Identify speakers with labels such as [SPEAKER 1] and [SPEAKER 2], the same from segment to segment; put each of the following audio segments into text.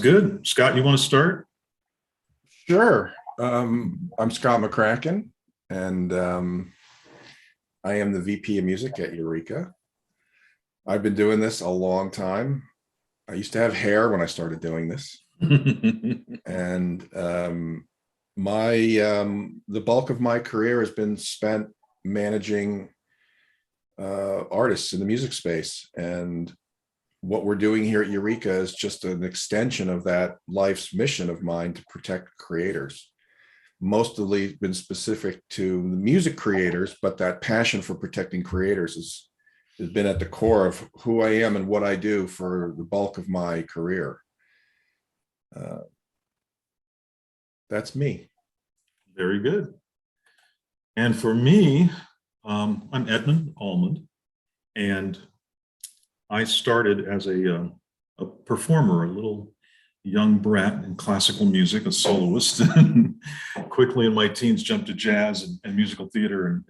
[SPEAKER 1] Good. Scott, you want to start?
[SPEAKER 2] Sure. I'm Scot McCracken, and I am the VP of Music at Ureqa. I've been doing this a long time. I used to have hair when I started doing this, and the bulk of my career has been spent managing artists in the music space. And what we're doing here at Ureqa is just an extension of that life's mission of mine to protect creators. Mostly been specific to the music creators, but that passion for protecting creators has been at the core of who I am and what I do for the bulk of my career. That's me.
[SPEAKER 1] Very good. And for me, I'm Edmond Allmond, and I started as a performer, a little young brat in classical music, a soloist, and quickly in my teens jumped to jazz and musical theater and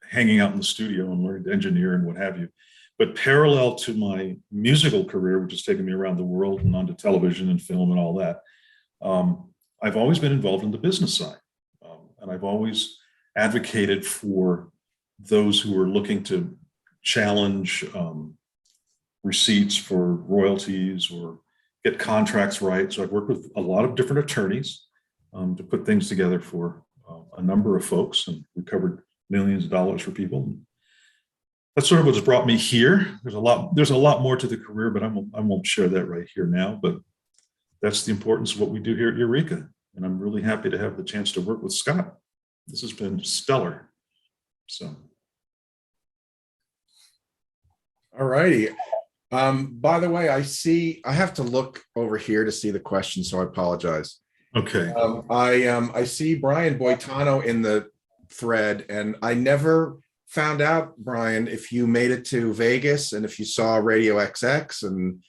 [SPEAKER 1] hanging out in the studio and learned to engineer and what have you. But parallel to my musical career, which has taken me around the world and onto television and film and all that, I've always been involved in the business side. And I've always advocated for those who are looking to challenge receipts for royalties or get contracts right. So I've worked with a lot of different attorneys to put things together for a number of folks, and recovered millions of dollars for people. That's sort of what's brought me here. There's a lot more to the career, but I won't share that right here now. But that's the importance of what we do here at Ureqa. And I'm really happy to have the chance to work with Scott. This has been stellar. So.
[SPEAKER 2] All righty. By the way, I have to look over here to see the question, so I apologize.
[SPEAKER 1] Okay.
[SPEAKER 2] I see Brian Boitano in the thread, and I never found out, Brian, if you made it to Vegas and if you saw Radio XX and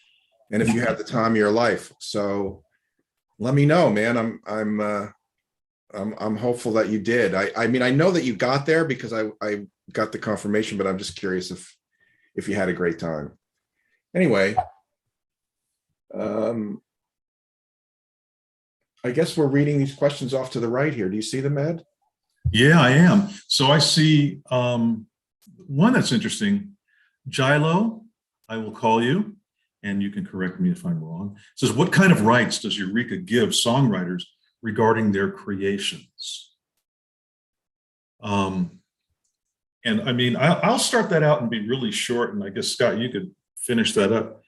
[SPEAKER 2] if you had the time of your life. So let me know, man. I'm hopeful that you did. I mean, I know that you got there because I got the confirmation, but I'm just curious if you had a great time. Anyway, I guess we're reading these questions off to the right here. Do you see them, Ed?
[SPEAKER 1] Yeah, I am. So I see one that's interesting. Gilo, I will call you, and you can correct me if I'm wrong. It says, what kind of rights does Ureqa give songwriters regarding their creations? And I mean, I'll start that out and be really short, and I guess, Scott, you could finish that up.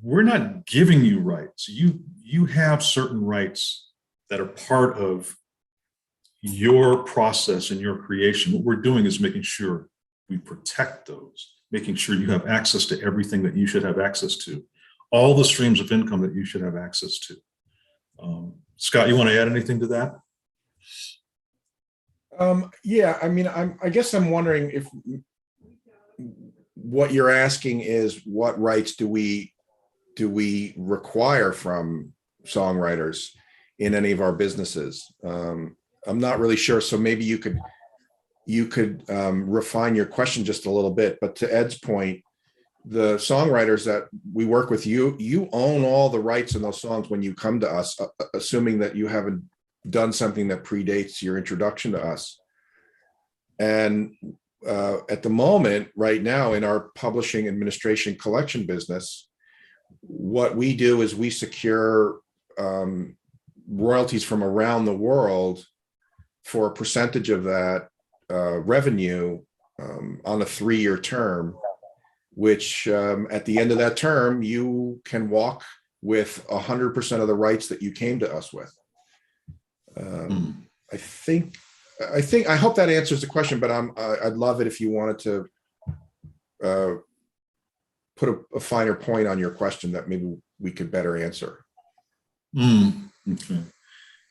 [SPEAKER 1] We're not giving you rights. You have certain rights that are part of your process and your creation. What we're doing is making sure we protect those, making sure you have access to everything that you should have access to, all the streams of income that you should have access to. Scott, you want to add anything to that?
[SPEAKER 2] Yeah, I mean, I guess I'm wondering if what you're asking is what rights do we require from songwriters in any of our businesses? I'm not really sure. So maybe you could refine your question just a little bit. But to Ed's point, the songwriters that we work with, you own all the rights in those songs when you come to us, assuming that you haven't done something that predates your introduction to us. And at the moment, right now, in our publishing, administration, collection business, what we do is we secure royalties from around the world for a percentage of that revenue on a 3-year term, which at the end of that term, you can walk with 100% of the rights that you came to us with. I hope that answers the question, but I'd love it if you wanted to put a finer point on your question that maybe we could better answer.
[SPEAKER 1] Okay.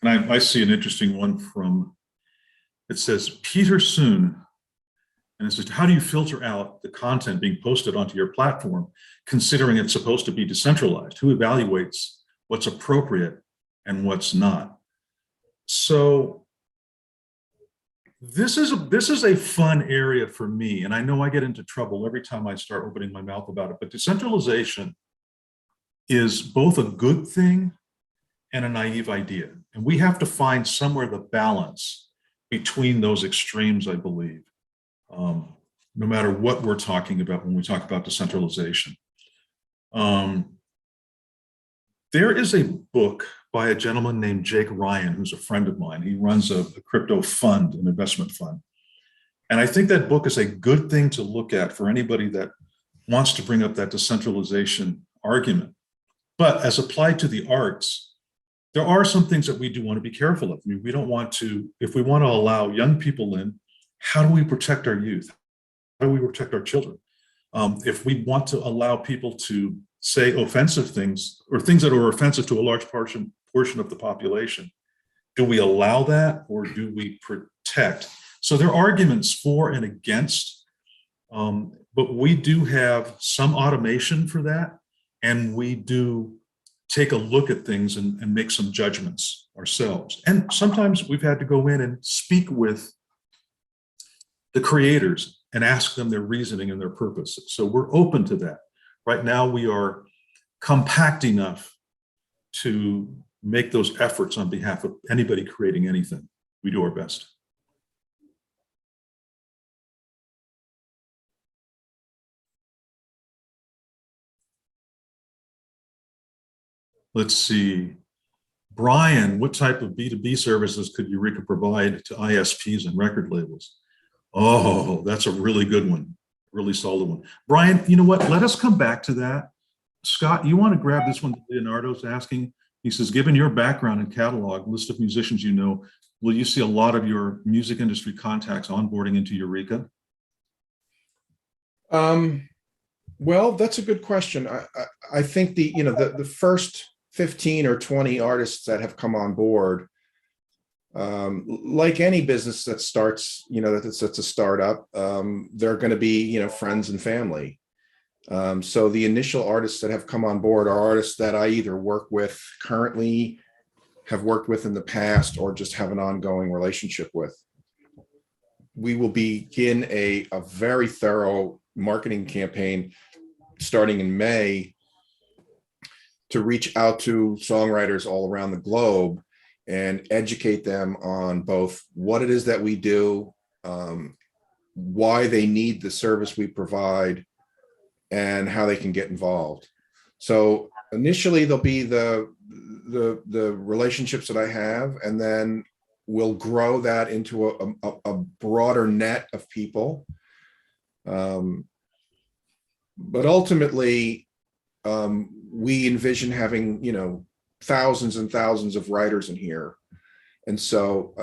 [SPEAKER 1] And I see an interesting one from, it says, Peter Soon. And it says, how do you filter out the content being posted onto your platform, considering it's supposed to be decentralized? Who evaluates what's appropriate and what's not? So this is a fun area for me, and I know I get into trouble every time I start opening my mouth about it, but decentralization is both a good thing and a naive idea. And we have to find somewhere the balance between those extremes, I believe, no matter what we're talking about when we talk about decentralization. There is a book by a gentleman named Jake Ryan, who's a friend of mine. He runs a crypto fund, an investment fund. And I think that book is a good thing to look at for anybody that wants to bring up that decentralization argument. But as applied to the arts, there are some things that we do want to be careful of. I mean, we don't want to, if we want to allow young people in, how do we protect our youth? How do we protect our children? If we want to allow people to say offensive things or things that are offensive to a large portion of the population, do we allow that or do we protect? So there are arguments for and against, but we do have some automation for that. And we do take a look at things and make some judgments ourselves. And sometimes we've had to go in and speak with the creators and ask them their reasoning and their purpose. So we're open to that. Right now we are compact enough to make those efforts on behalf of anybody creating anything. We do our best. Let's see. Brian, what type of B2B services could Ureqa provide to ISPs and record labels? Oh, that's a really good one. Really solid one. Brian, you know what? Let us come back to that. Scott, you want to grab this one that Leonardo's asking? He says, given your background and catalog, list of musicians you know, will you see a lot of your music industry contacts onboarding into Ureqa?
[SPEAKER 2] Well, that's a good question. I think the first 15 or 20 artists that have come on board, like any business that starts, that's a startup, they're going to be, friends and family. So the initial artists that have come on board are artists that I either work with currently, have worked with in the past, or just have an ongoing relationship with. We will begin a very thorough marketing campaign starting in May to reach out to songwriters all around the globe and educate them on both what it is that we do, why they need the service we provide, and how they can get involved. So initially there'll be the relationships that I have, and then we'll grow that into a broader net of people. But ultimately, we envision having, thousands and thousands of writers in here. And so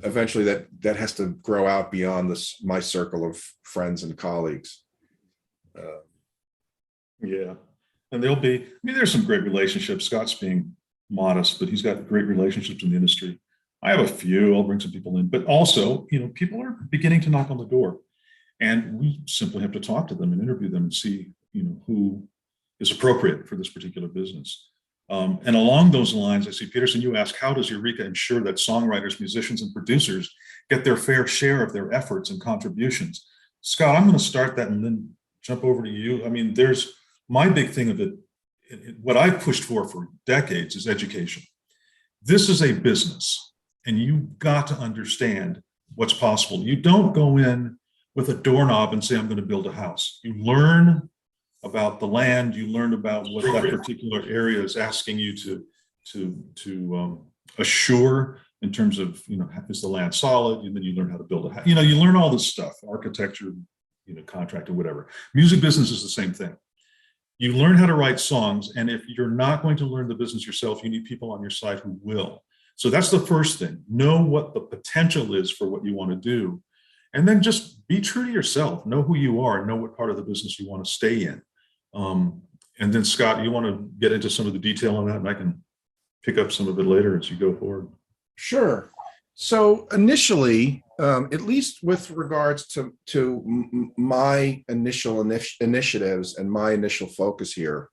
[SPEAKER 2] eventually that has to grow out beyond my circle of friends and colleagues.
[SPEAKER 1] Yeah. And there's some great relationships. Scott's being modest, but he's got great relationships in the industry. I have a few, I'll bring some people in, but also, people are beginning to knock on the door, and we simply have to talk to them and interview them and see, who is appropriate for this particular business. And along those lines, I see, Peterson, you ask, how does Ureqa ensure that songwriters, musicians, and producers get their fair share of their efforts and contributions? Scott, I'm going to start that and then jump over to you. I mean, there's my big thing of it, what I've pushed for decades is education. This is a business, and you've got to understand what's possible. You don't go in with a doorknob and say, I'm going to build a house. You learn about the land, you learn about what that particular area is asking you to assure in terms of, is the land solid? And then you learn how to build a house. You learn all this stuff, architecture, contract or whatever. Music business is the same thing. You learn how to write songs, and if you're not going to learn the business yourself, you need people on your side who will. So that's the first thing. Know what the potential is for what you want to do, and then just be true to yourself. Know who you are, know what part of the business you want to stay in. And then Scott, you want to get into some of the detail on that, and I can pick up some of it later as you go forward.
[SPEAKER 2] Sure. So initially, at least with regards to my initial initiatives and my initial focus here,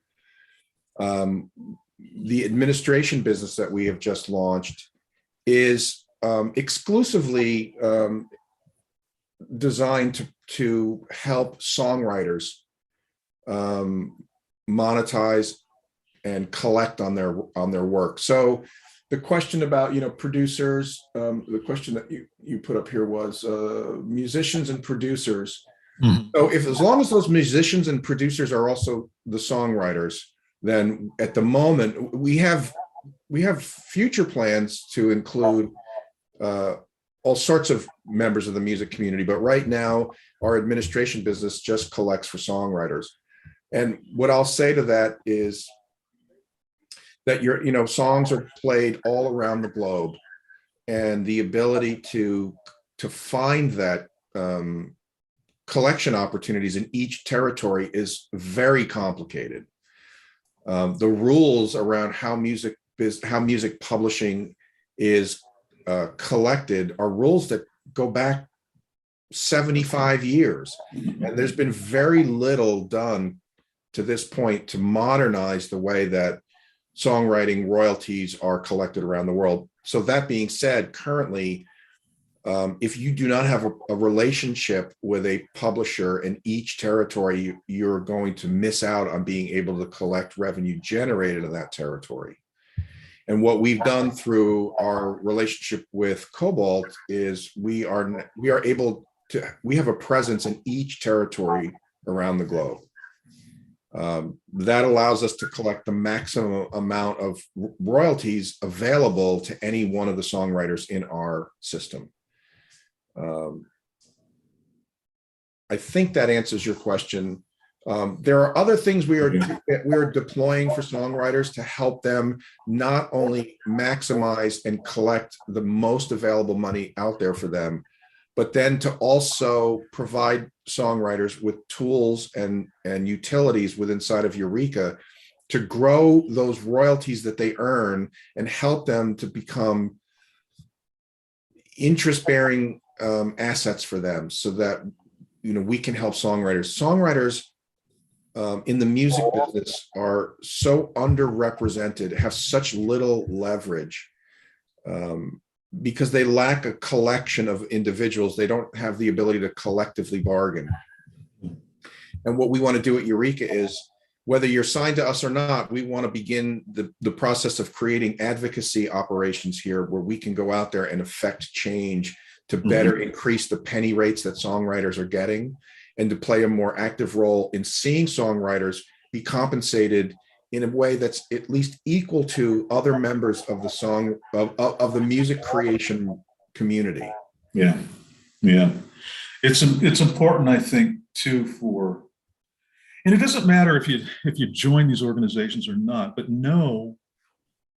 [SPEAKER 2] the administration business that we have just launched is exclusively designed to help songwriters monetize and collect on their work. So the question about, producers, the question that you put up here was musicians and producers.
[SPEAKER 1] Mhm.
[SPEAKER 2] So as long as those musicians and producers are also the songwriters, then at the moment we have future plans to include all sorts of members of the music community. But right now, our administration business just collects for songwriters. And what I'll say to that is that songs are played all around the globe, and the ability to find that collection opportunities in each territory is very complicated. The rules around how music publishing is collected are rules that go back 75 years, and there's been very little done to this point to modernize the way that songwriting royalties are collected around the world. So that being said, currently, if you do not have a relationship with a publisher in each territory, you're going to miss out on being able to collect revenue generated in that territory. And what we've done through our relationship with Cobalt is we have a presence in each territory around the globe. That allows us to collect the maximum amount of royalties available to any one of the songwriters in our system. I think that answers your question. There are other things we are deploying for songwriters to help them not only maximize and collect the most available money out there for them, but then to also provide songwriters with tools and utilities inside of Ureqa to grow those royalties that they earn and help them to become interest-bearing assets for them, so that we can help songwriters. Songwriters in the music business are so underrepresented, have such little leverage. Because they lack a collection of individuals. They don't have the ability to collectively bargain. And what we want to do at Ureqa is, whether you're signed to us or not, we want to begin the process of creating advocacy operations here, where we can go out there and affect change to better increase the penny rates that songwriters are getting, and to play a more active role in seeing songwriters be compensated in a way that's at least equal to other members of the of the music creation community.
[SPEAKER 1] Yeah, yeah. It's important, I think, too, and it doesn't matter if you join these organizations or not, but know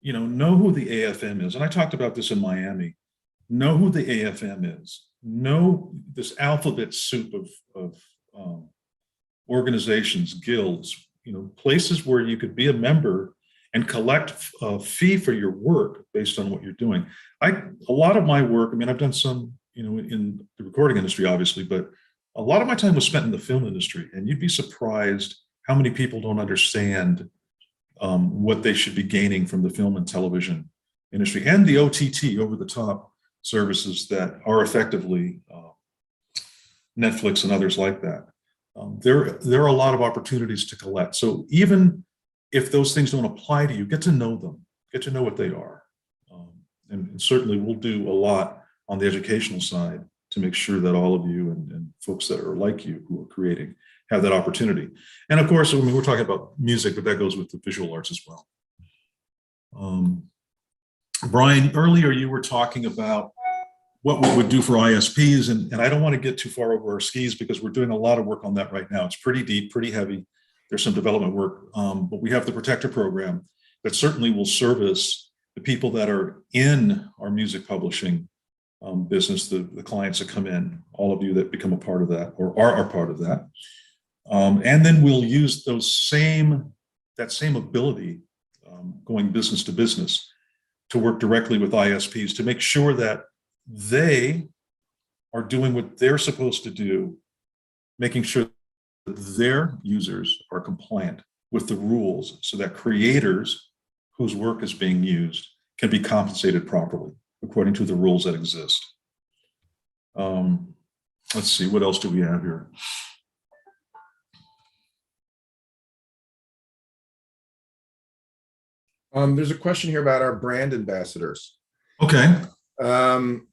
[SPEAKER 1] who the AFM is. And I talked about this in Miami. Know who the AFM is. Know this alphabet soup of organizations, guilds, places where you could be a member and collect a fee for your work based on what you're doing. A lot of my work, I've done some, in the recording industry, obviously, but a lot of my time was spent in the film industry, and you'd be surprised how many people don't understand what they should be gaining from the film and television industry and the OTT, over-the-top services that are effectively Netflix and others like that. There are a lot of opportunities to collect. So even if those things don't apply to you, get to know them, get to know what they are. And certainly we'll do a lot on the educational side to make sure that all of you and folks that are like you who are creating have that opportunity. And of course, we're talking about music, but that goes with the visual arts as well. Brian, earlier you were talking about what we would do for ISPs, and I don't want to get too far over our skis because we're doing a lot of work on that right now. It's pretty deep, pretty heavy. There's some development work, but we have the Protector program that certainly will service the people that are in our music publishing business, the clients that come in, all of you that become a part of that or are part of that. And then we'll use that same ability going business to business to work directly with ISPs to make sure that they are doing what they're supposed to do, making sure that their users are compliant with the rules so that creators whose work is being used can be compensated properly according to the rules that exist. Let's see, what else do we have here?
[SPEAKER 2] There's a question here about our brand ambassadors.
[SPEAKER 1] Okay.
[SPEAKER 2] Um,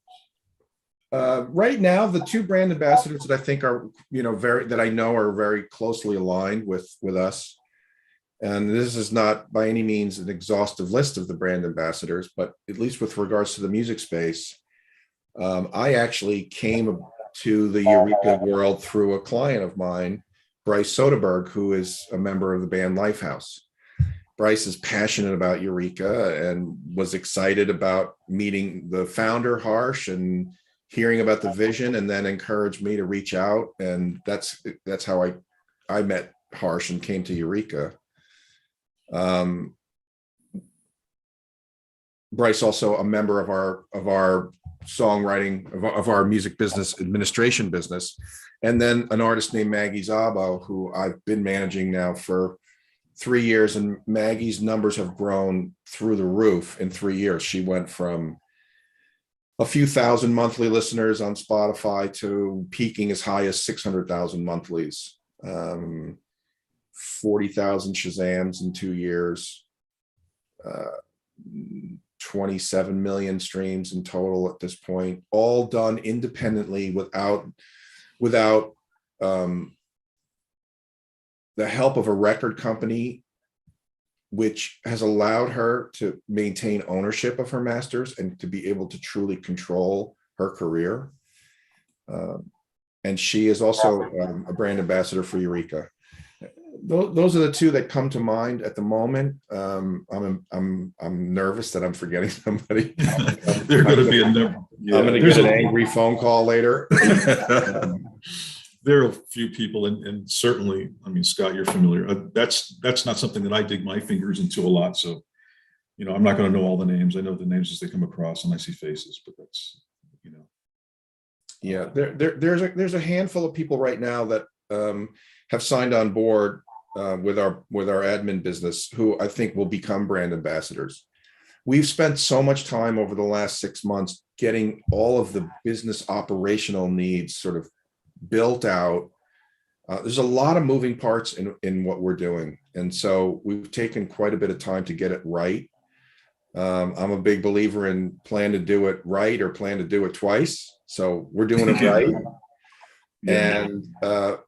[SPEAKER 2] right now, the two brand ambassadors that I think are, that I know are very closely aligned with us. And this is not by any means an exhaustive list of the brand ambassadors, but at least with regards to the music space, I actually came to the Ureqa world through a client of mine, Bryce Soderberg, who is a member of the band Lifehouse. Bryce is passionate about Ureqa and was excited about meeting the founder, Harsh, and hearing about the vision, and then encouraged me to reach out. And that's how I met Harsh and came to Ureqa. Bryce also a member of our songwriting of our music business administration business, and then an artist named Maggie Zabo, who I've been managing now for 3 years, and Maggie's numbers have grown through the roof in 3 years. She went from a few thousand monthly listeners on Spotify to peaking as high as 600,000 monthlies, 40,000 Shazams in 2 years, 27 million streams in total at this point, all done independently without the help of a record company, which has allowed her to maintain ownership of her masters and to be able to truly control her career. And she is also a brand ambassador for Ureqa. Those are the two that come to mind at the moment. I'm nervous that I'm forgetting somebody.
[SPEAKER 1] They're going to be a number.
[SPEAKER 2] Yeah, I'm going to get an angry phone call later.
[SPEAKER 1] There are a few people, and certainly, I mean, Scott, you're familiar. That's not something that I dig my fingers into a lot. So, I'm not going to know all the names. I know the names as they come across, and I see faces. But that's,
[SPEAKER 2] Yeah, there's a handful of people right now that have signed on board with our admin business, who I think will become brand ambassadors. We've spent so much time over the last 6 months getting all of the business operational needs sort of built out. There's a lot of moving parts in what we're doing. And so we've taken quite a bit of time to get it right. I'm a big believer in plan to do it right or plan to do it twice. So we're doing it right. Yeah. And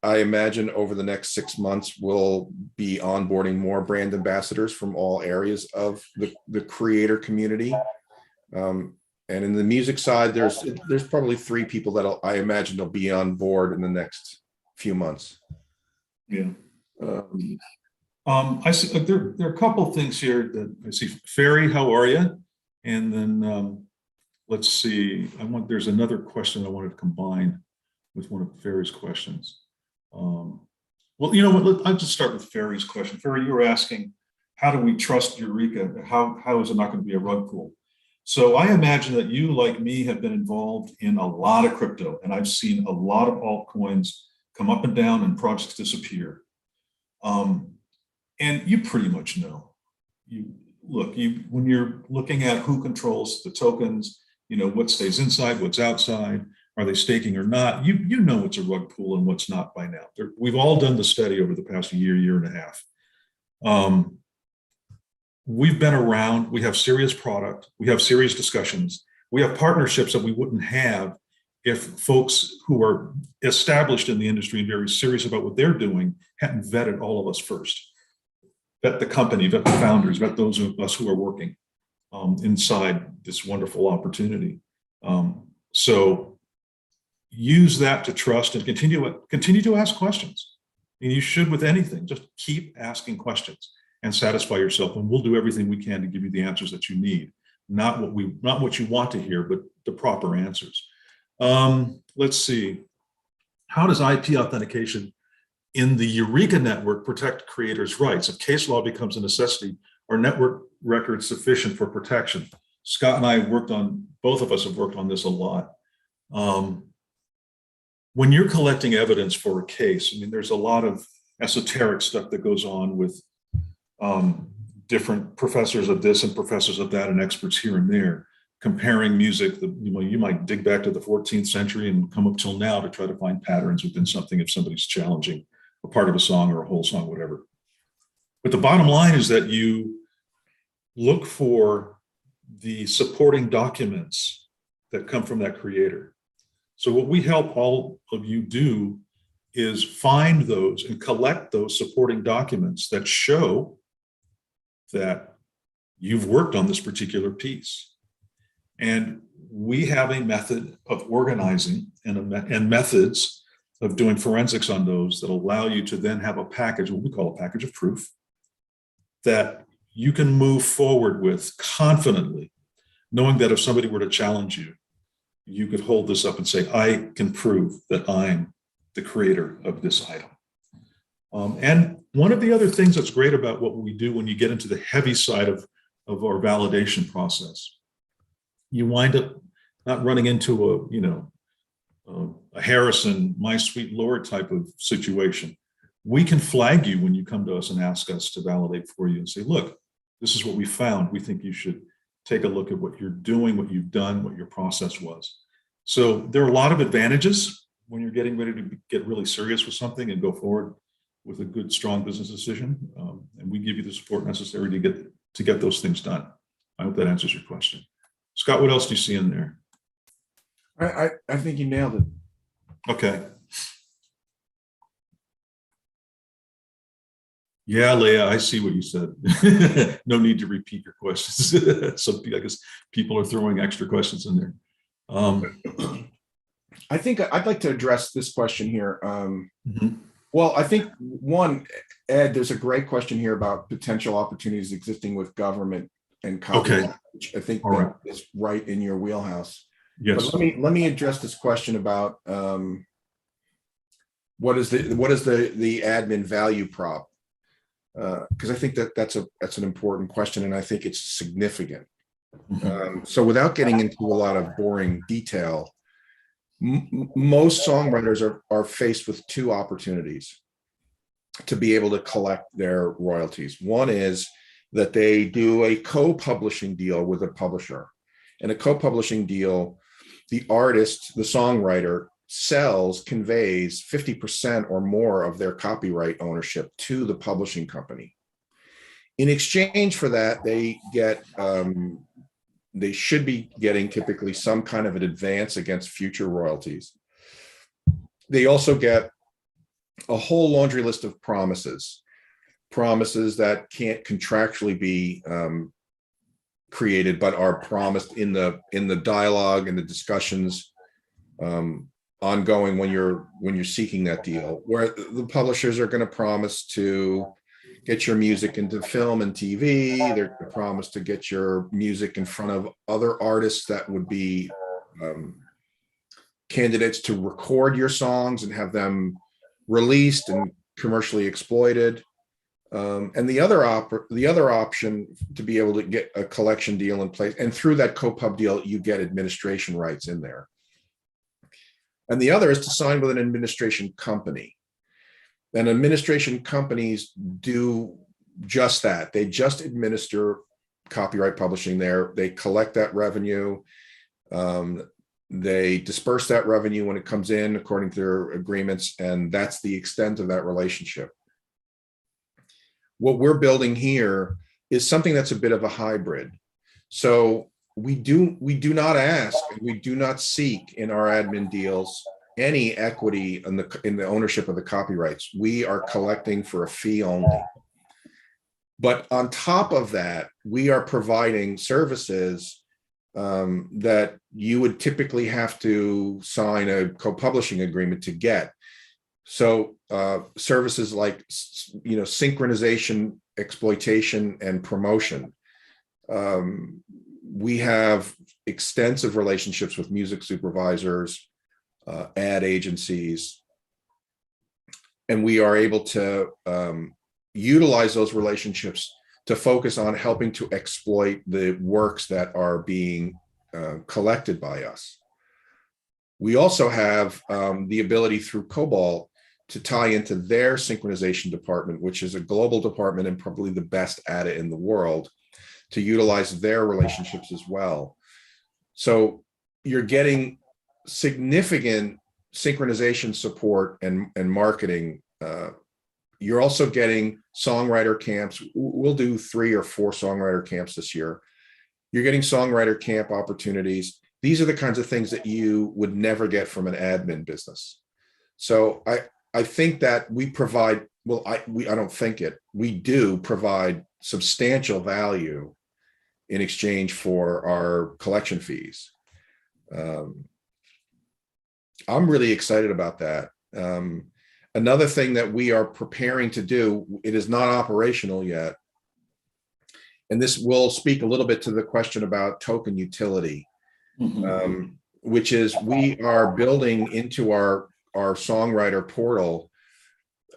[SPEAKER 2] I imagine over the next 6 months, we'll be onboarding more brand ambassadors from all areas of the creator community. And in the music side, there's probably 3 people that I imagine they'll be on board in the next few months.
[SPEAKER 1] Yeah. I see there are a couple of things here that I see. Ferry, how are you? And then let's see. There's another question I wanted to combine with one of Ferry's questions. Well, you know what? I'll just start with Ferry's question. Ferry, you were asking, how do we trust Ureqa? How is it not going to be a rug pull? So I imagine that you, like me, have been involved in a lot of crypto, and I've seen a lot of altcoins come up and down and projects disappear. And you pretty much know. When you're looking at who controls the tokens, what stays inside, what's outside, are they staking or not? You know what's a rug pull and what's not by now. We've all done the study over the past year and a half. We've been around, we have serious product, we have serious discussions, we have partnerships that we wouldn't have if folks who are established in the industry and very serious about what they're doing hadn't vetted all of us first. Vet the company, vet the founders, vet those of us who are working inside this wonderful opportunity. So use that to trust and continue to ask questions. And you should with anything, just keep asking questions and satisfy yourself, and we'll do everything we can to give you the answers that you need. Not what you want to hear, but the proper answers. Let's see. How does IP authentication in the Ureqa network protect creators' rights? If case law becomes a necessity, are network records sufficient for protection? Scott and I both of us have worked on this a lot. When you're collecting evidence for a case, I mean, there's a lot of esoteric stuff that goes on with different professors of this and professors of that and experts here and there, comparing music that you might dig back to the 14th century and come up till now to try to find patterns within something if somebody's challenging a part of a song or a whole song, whatever. But the bottom line is that you look for the supporting documents that come from that creator. So what we help all of you do is find those and collect those supporting documents that show that you've worked on this particular piece. And we have a method of organizing and methods of doing forensics on those that allow you to then have a package, what we call a package of proof, that you can move forward with confidently, knowing that if somebody were to challenge you, you could hold this up and say, I can prove that I'm the creator of this item. And one of the other things that's great about what we do when you get into the heavy side of our validation process, you wind up not running into a Harrison, my sweet Lord type of situation. We can flag you when you come to us and ask us to validate for you and say, look, this is what we found. We think you should take a look at what you're doing, what you've done, what your process was. So there are a lot of advantages when you're getting ready to get really serious with something and go forward with a good, strong business decision. And we give you the support necessary to get those things done. I hope that answers your question. Scott, what else do you see in there?
[SPEAKER 2] I think you nailed it.
[SPEAKER 1] Okay. Yeah, Leah, I see what you said. No need to repeat your questions. So I guess people are throwing extra questions in there.
[SPEAKER 2] I think I'd like to address this question here.
[SPEAKER 1] Mhm.
[SPEAKER 2] Well, I think one, Ed, there's a great question here about potential opportunities existing with government and copyright,
[SPEAKER 1] Okay.
[SPEAKER 2] which I think
[SPEAKER 1] All right.
[SPEAKER 2] is right in your wheelhouse.
[SPEAKER 1] Yes.
[SPEAKER 2] But let me address this question about what is the admin value prop? Because I think that's an important question, and I think it's significant. So without getting into a lot of boring detail, most songwriters are faced with two opportunities to be able to collect their royalties. One is that they do a co-publishing deal with a publisher. And a co-publishing deal, the artist, the songwriter, conveys 50% or more of their copyright ownership to the publishing company. In exchange for that, they get they should be getting typically some kind of an advance against future royalties. They also get a whole laundry list of promises that can't contractually be created, but are promised in the dialogue and the discussions ongoing when you're seeking that deal, where the publishers are going to promise to get your music into film and TV. They're going to promise to get your music in front of other artists that would be candidates to record your songs and have them released and commercially exploited. And the other option to be able to get a collection deal in place, and through that co-pub deal, you get administration rights in there. And the other is to sign with an administration company. And administration companies do just that. They just administer copyright publishing there. They collect that revenue. They disperse that revenue when it comes in according to their agreements. And that's the extent of that relationship. What we're building here is something that's a bit of a hybrid. So we do not ask, and we do not seek in our admin deals any equity in the ownership of the copyrights. We are collecting for a fee only. But on top of that, we are providing services that you would typically have to sign a co-publishing agreement to get. So services like synchronization, exploitation, and promotion. We have extensive relationships with music supervisors, ad agencies, and we are able to utilize those relationships to focus on helping to exploit the works that are being collected by us. We also have the ability through Cobalt to tie into their synchronization department, which is a global department and probably the best at it in the world, to utilize their relationships as well. So you're getting significant synchronization support and marketing You're also getting songwriter camps. We'll do 3 or 4 songwriter camps this year. You're getting songwriter camp opportunities. These are the kinds of things that you would never get from an admin business. So I think that we provide, well, I don't think it, we do provide substantial value in exchange for our collection fees. I'm really excited about that. Another thing that we are preparing to do, it is not operational yet, and this will speak a little bit to the question about token utility, which is we are building into our songwriter portal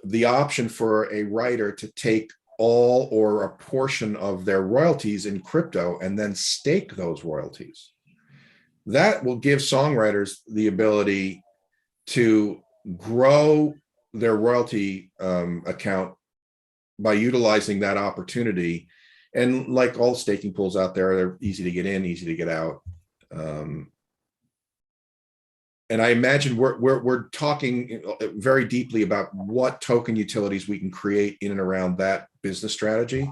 [SPEAKER 2] the option for a writer to take all or a portion of their royalties in crypto and then stake those royalties. That will give songwriters the ability to grow their royalty account by utilizing that opportunity. And like all staking pools out there, they're easy to get in, easy to get out. And I imagine we're talking very deeply about what token utilities we can create in and around that business strategy.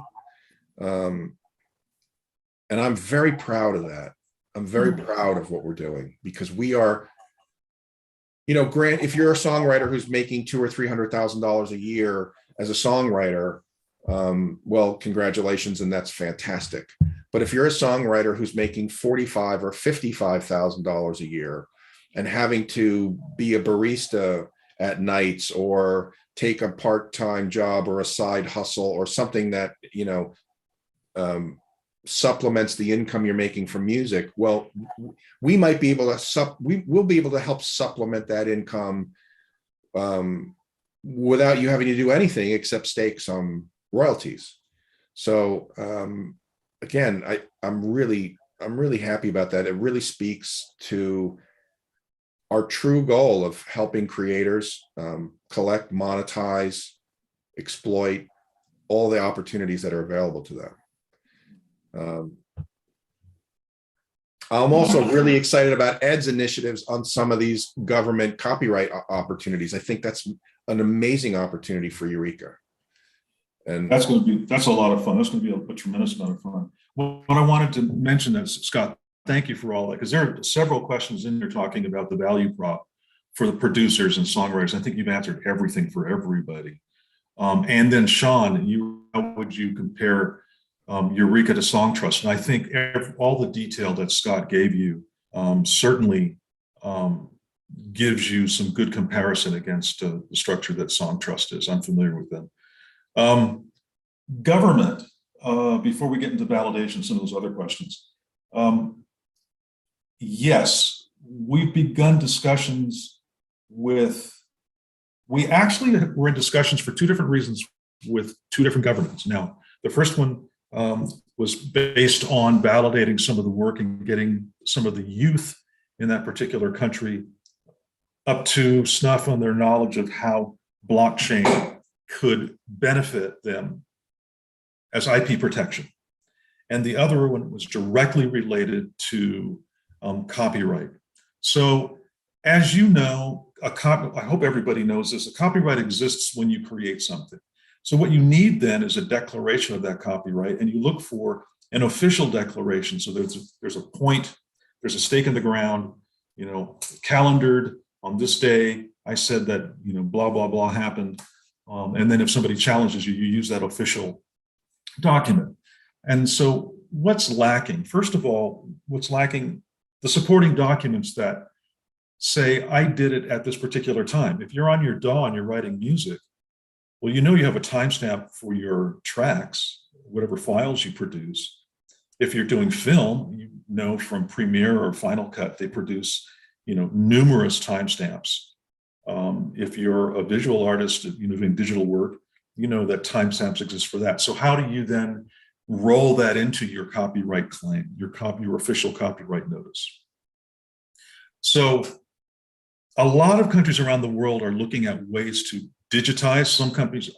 [SPEAKER 2] And I'm very proud of that. I'm very proud of what we're doing, because we are, you know, Grant, if you're a songwriter who's making $200,000 or $300,000 a year as a songwriter, well, congratulations, and that's fantastic. But if you're a songwriter who's making $45,000 or $55,000 a year and having to be a barista at nights or take a part-time job or a side hustle or something that, you know, supplements the income you're making from music, well, we might be able to we'll be able to help supplement that income without you having to do anything except stake some royalties. So again, I'm really happy about that. It really speaks to our true goal of helping creators collect, monetize, exploit all the opportunities that are available to them. I'm also really excited about Ed's initiatives on some of these government copyright opportunities. I think that's an amazing opportunity for Ureqa. And
[SPEAKER 1] that's a lot of fun. That's going to be a tremendous amount of fun. What I wanted to mention is, Scott, thank you for all that, because there are several questions in there talking about the value prop for the producers and songwriters. I think you've answered everything for everybody. And then Sean, how would you compare Ureqa to Song Trust? And I think all the detail that Scott gave you certainly gives you some good comparison against the structure that Song Trust is. I'm familiar with them. Government, before we get into validation, some of those other questions. Yes, we've begun discussions with, we actually were in discussions for 2 different reasons with 2 different governments. Now, the first one was based on validating some of the work and getting some of the youth in that particular country up to snuff on their knowledge of how blockchain could benefit them as IP protection. And the other one was directly related to copyright. So as you know, I hope everybody knows this, a copyright exists when you create something. So what you need then is a declaration of that copyright, and you look for an official declaration. So there's a point, there's a stake in the ground, you know, calendared on this day, I said that, you know, blah, blah, blah happened. And then if somebody challenges you, you use that official document. And so what's lacking? First of all, what's lacking? The supporting documents that say, I did it at this particular time. If you're on your DAW and you're writing music, well, you know you have a timestamp for your tracks, whatever files you produce. If you're doing film, you know from Premiere or Final Cut, they produce, you know, numerous timestamps. If you're a visual artist, you know, doing digital work, you know that timestamps exist for that. So how do you then roll that into your copyright claim, your official copyright notice? So a lot of countries around the world are looking at ways to digitize. Some countries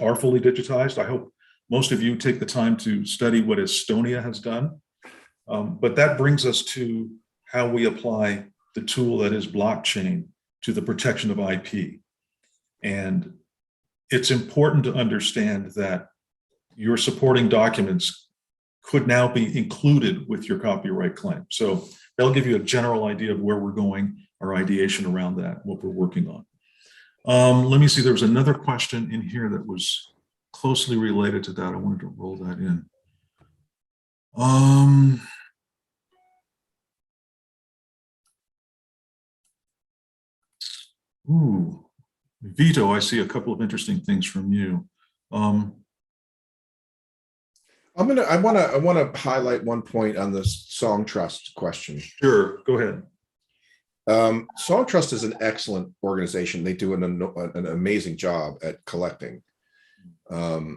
[SPEAKER 1] are fully digitized. I hope most of you take the time to study what Estonia has done. But that brings us to how we apply the tool that is blockchain to the protection of IP. And it's important to understand that your supporting documents could now be included with your copyright claim. So that'll give you a general idea of where we're going, our ideation around that, what we're working on. Let me see, there was another question in here that was closely related to that. I wanted to roll that in. Vito, I see a couple of interesting things from you.
[SPEAKER 2] I want to highlight one point on the Song Trust question.
[SPEAKER 1] Sure, go ahead.
[SPEAKER 2] Song Trust is an excellent organization. They do an amazing job at collecting. I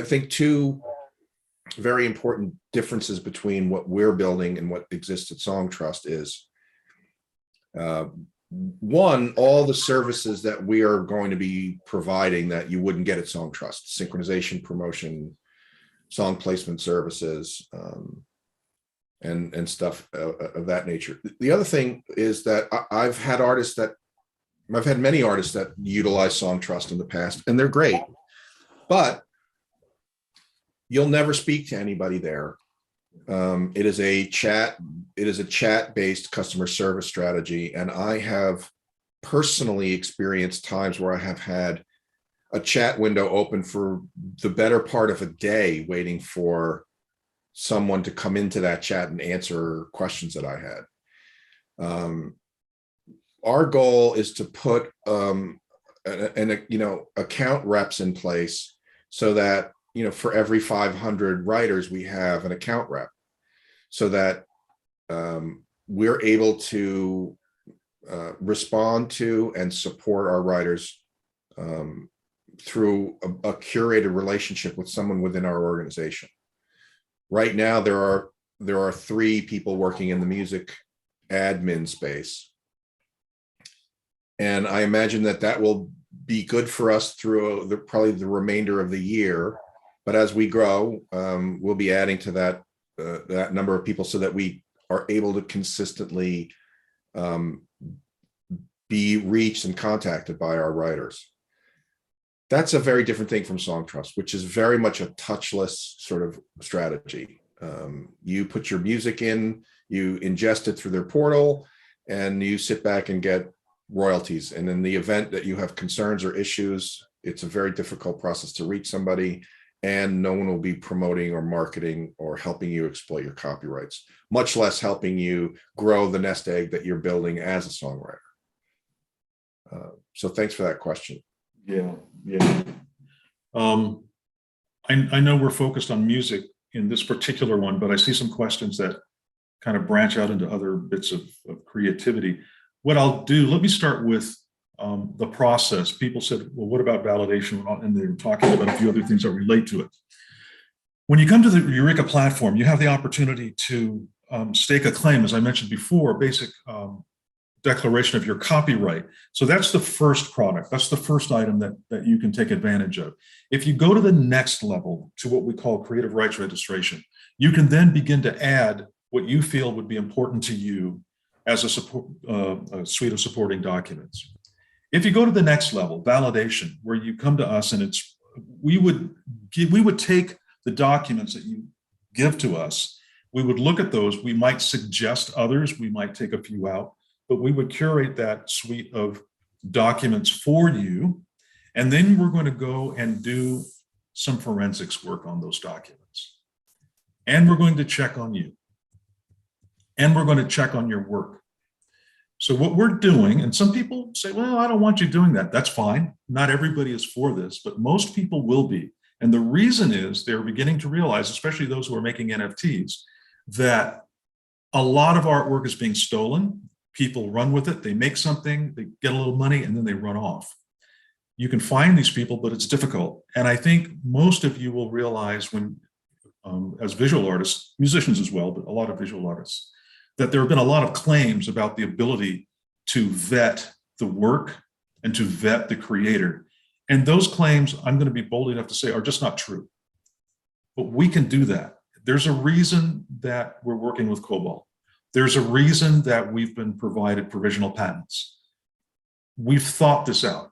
[SPEAKER 2] think two very important differences between what we're building and what exists at Song Trust is, one, all the services that we are going to be providing that you wouldn't get at Song Trust: synchronization, promotion, song placement services, and stuff of that nature. The other thing is that I've had many artists that utilize Song Trust in the past, and they're great, but you'll never speak to anybody there. It is a chat-based customer service strategy, and I have personally experienced times where I have had a chat window open for the better part of a day waiting for someone to come into that chat and answer questions that I had. Our goal is to put account reps in place so that, for every 500 writers, we have an account rep, so that we're able to respond to and support our writers through a curated relationship with someone within our organization. Right now, there are 3 people working in the music admin space, and I imagine that will be good for us through probably the remainder of the year. But as we grow, we'll be adding to that number of people so that we are able to consistently be reached and contacted by our writers. That's a very different thing from Song Trust, which is very much a touchless sort of strategy. You put your music in, you ingest it through their portal, and you sit back and get royalties. And in the event that you have concerns or issues, it's a very difficult process to reach somebody, and no one will be promoting or marketing or helping you exploit your copyrights, much less helping you grow the nest egg that you're building as a songwriter. So thanks for that question.
[SPEAKER 1] Yeah. I know we're focused on music in this particular one, but I see some questions that kind of branch out into other bits of creativity. What I'll do, let me start with the process. People said, well, what about validation? And they were talking about a few other things that relate to it. When you come to the Ureqa platform, you have the opportunity to stake a claim, as I mentioned before, basic declaration of your copyright. So that's the first product. That's the first item that you can take advantage of. If you go to the next level, to what we call creative rights registration, you can then begin to add what you feel would be important to you as a suite of supporting documents. If you go to the next level, validation, where you come to us and we would take the documents that you give to us, we would look at those, we might suggest others, we might take a few out, but we would curate that suite of documents for you. And then we're going to go and do some forensics work on those documents. And we're going to check on you. And we're going to check on your work. So what we're doing, and some people say, well, I don't want you doing that. That's fine. Not everybody is for this, but most people will be. And the reason is they're beginning to realize, especially those who are making NFTs, that a lot of artwork is being stolen. People run with it, they make something, they get a little money, and then they run off. You can find these people, but it's difficult. And I think most of you will realize when, as visual artists, musicians as well, but a lot of visual artists, that there have been a lot of claims about the ability to vet the work and to vet the creator. And those claims, I'm going to be bold enough to say, are just not true. But we can do that. There's a reason that we're working with Cobalt. There's a reason that we've been provided provisional patents. We've thought this out.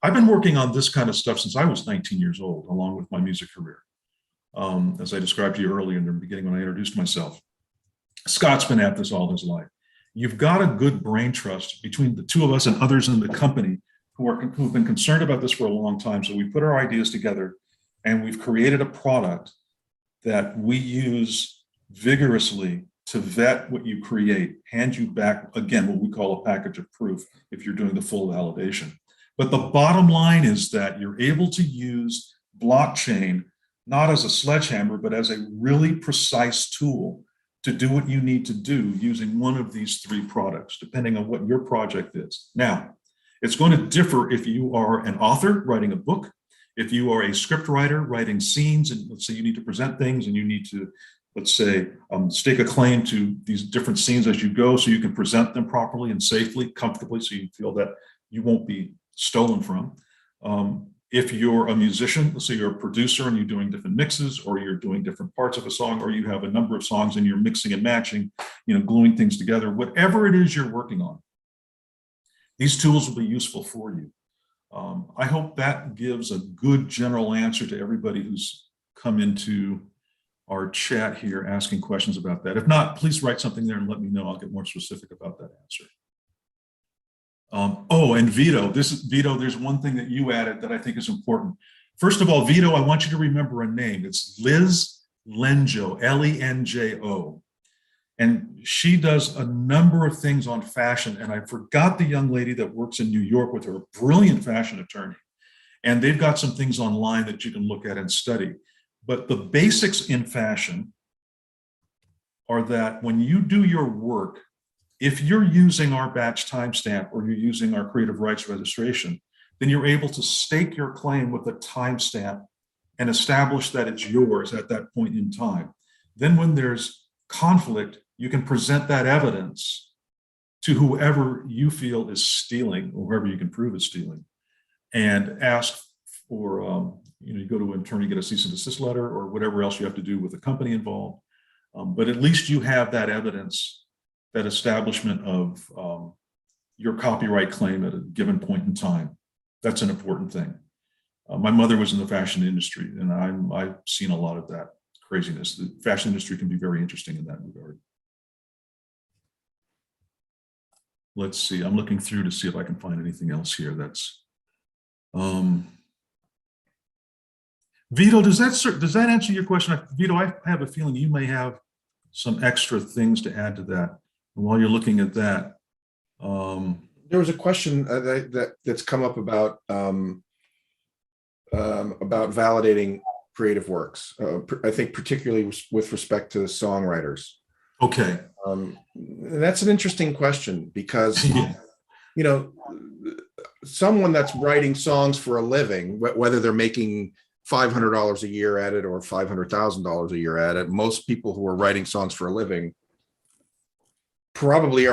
[SPEAKER 1] I've been working on this kind of stuff since I was 19 years old, along with my music career. As I described to you earlier in the beginning when I introduced myself. Scott's been at this all his life. You've got a good brain trust between the two of us and others in the company who've been concerned about this for a long time. So we put our ideas together and we've created a product that we use vigorously to vet what you create, hand you back, again, what we call a package of proof if you're doing the full validation. But the bottom line is that you're able to use blockchain not as a sledgehammer, but as a really precise tool to do what you need to do using one of these three products, depending on what your project is. Now, it's going to differ if you are an author writing a book, if you are a script writer writing scenes, and let's say you need to present things and you need to, let's say, stake a claim to these different scenes as you go so you can present them properly and safely, comfortably, so you feel that you won't be stolen from. If you're a musician, let's say you're a producer and you're doing different mixes, or you're doing different parts of a song, or you have a number of songs and you're mixing and matching, gluing things together, whatever it is you're working on, these tools will be useful for you. I hope that gives a good general answer to everybody who's come into our chat here asking questions about that. If not, please write something there and let me know. I'll get more specific about that answer. Oh, and Vito, Vito, there's one thing that you added that I think is important. First of all, Vito, I want you to remember a name. It's Liz Lenjo, Lenjo. And she does a number of things on fashion. And I forgot the young lady that works in New York with her, a brilliant fashion attorney. And they've got some things online that you can look at and study. But the basics in fashion are that when you do your work, if you're using our batch timestamp or you're using our creative rights registration, then you're able to stake your claim with a timestamp and establish that it's yours at that point in time. Then when there's conflict, you can present that evidence to whoever you feel is stealing, or whoever you can prove is stealing, and ask for, you go to an attorney, get a cease and desist letter, or whatever else you have to do with the company involved. But at least you have that evidence, that establishment of your copyright claim at a given point in time. That's an important thing. My mother was in the fashion industry, and I've seen a lot of that craziness. The fashion industry can be very interesting in that regard. Let's see, I'm looking through to see if I can find anything else here that's, Vito, does that answer your question? Vito, I have a feeling you may have some extra things to add to that. And while you're looking at that,
[SPEAKER 2] there was a question that's come up about validating creative works. I think particularly with respect to songwriters.
[SPEAKER 1] Okay.
[SPEAKER 2] That's an interesting question because,
[SPEAKER 1] Yeah.
[SPEAKER 2] Someone that's writing songs for a living, whether they're making $500 a year at it or $500,000 a year at it, most people who are writing songs for a living probably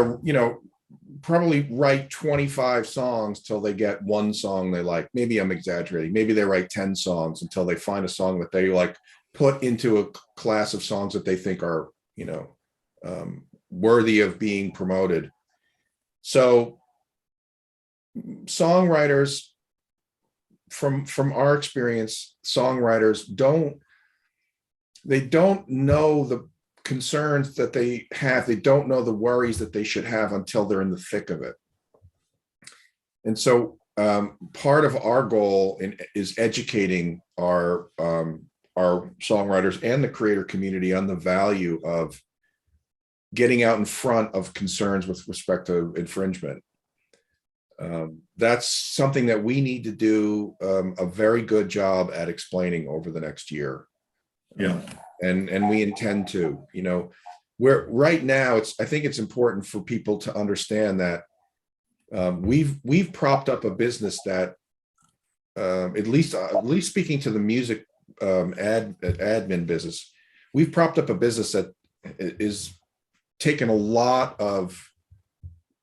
[SPEAKER 2] write 25 songs till they get one song they like. Maybe I'm exaggerating. Maybe they write 10 songs until they find a song that they like, put into a class of songs that they think are, worthy of being promoted. So songwriters, from our experience, songwriters don't know the concerns that they have. They don't know the worries that they should have until they're in the thick of it. And so part of our goal is educating our songwriters and the creator community on the value of getting out in front of concerns with respect to infringement. That's something that we need to do a very good job at explaining over the next year.
[SPEAKER 1] Yeah.
[SPEAKER 2] And we intend to, where right now I think it's important for people to understand that we've propped up a business that at least speaking to the music admin business, we've propped up a business that is taken a lot of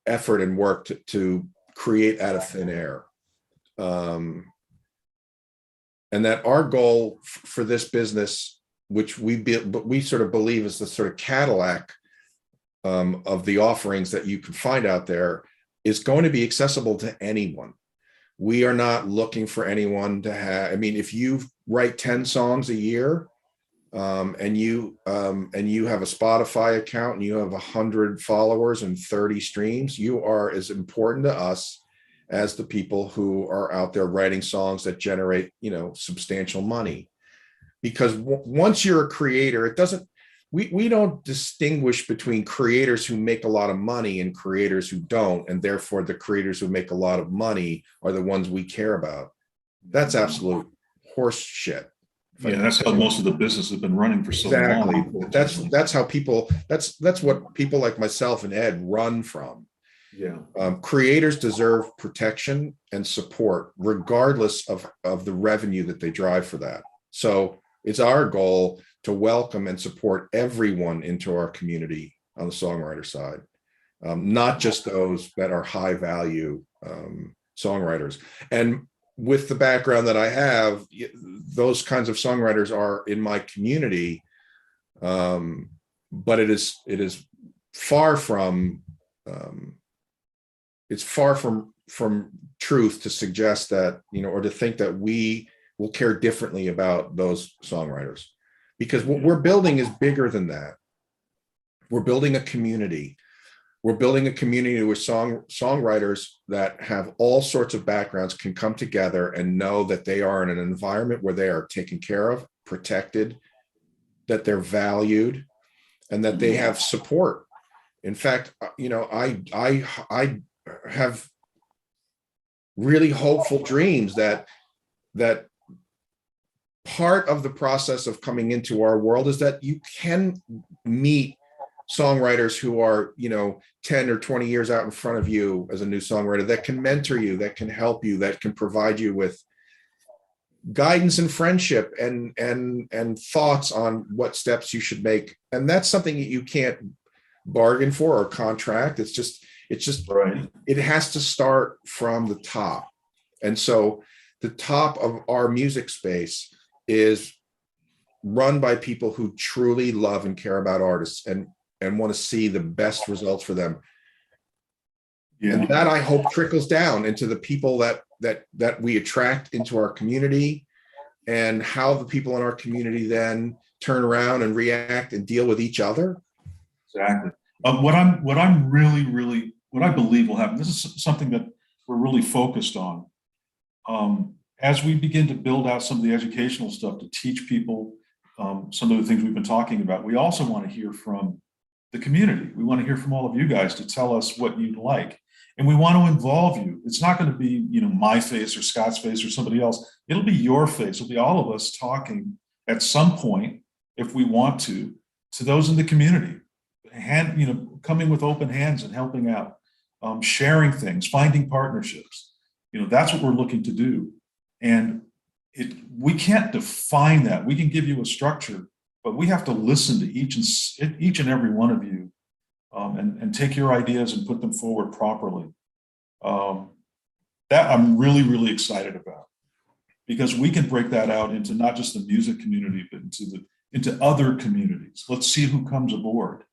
[SPEAKER 2] effort and work to create out of thin air. And that our goal for this business, which we sort of believe is the sort of Cadillac of the offerings that you can find out there, is going to be accessible to anyone. We are not looking for anyone to have, I mean, if you write 10 songs a year, and you have a Spotify account and you have 100 followers and 30 streams, you are as important to us as the people who are out there writing songs that generate, substantial money. Because once you're a creator, it doesn't, we don't distinguish between creators who make a lot of money and creators who don't, and therefore the creators who make a lot of money are the ones we care about. That's absolute horse shit.
[SPEAKER 1] Yeah, that's how most of the business has been running for so long.
[SPEAKER 2] Exactly. That's how people, that's what people like myself and Ed run from.
[SPEAKER 1] Yeah.
[SPEAKER 2] Creators deserve protection and support regardless of the revenue that they drive for that. So it's our goal to welcome and support everyone into our community on the songwriter side, not just those that are high value songwriters. And with the background that I have, those kinds of songwriters are in my community, but it is far from it's far from truth to suggest that, or to think that we will care differently about those songwriters, because what we're building is bigger than that. We're building a community. We're building a community where songwriters that have all sorts of backgrounds can come together and know that they are in an environment where they are taken care of, protected, that they're valued, and that they have support. In fact, I have really hopeful dreams that part of the process of coming into our world is that you can meet songwriters who are 10 or 20 years out in front of you as a new songwriter, that can mentor you, that can help you, that can provide you with guidance and friendship and thoughts on what steps you should make. And that's something that you can't bargain for or contract. It's just
[SPEAKER 1] Right.
[SPEAKER 2] It has to start from the top. And so the top of our music space is run by people who truly love and care about artists and want to see the best results for them.
[SPEAKER 1] Yeah.
[SPEAKER 2] And that, I hope, trickles down into the people that we attract into our community, and how the people in our community then turn around and react and deal with each other.
[SPEAKER 1] Exactly. What I believe will happen, this is something that we're really focused on. As we begin to build out some of the educational stuff to teach people some of the things we've been talking about, we also want to hear from the community. We want to hear from all of you guys to tell us what you like. And we want to involve you. It's not going to be, my face or Scott's face or somebody else. It'll be your face. It'll be all of us talking at some point, if we want to those in the community. Coming with open hands and helping out, sharing things, finding partnerships. That's what we're looking to do. And we can't define that. We can give you a structure, but we have to listen to each and every one of you, and take your ideas and put them forward properly. That I'm really, really excited about, because we can break that out into not just the music community, but into other communities. Let's see who comes aboard.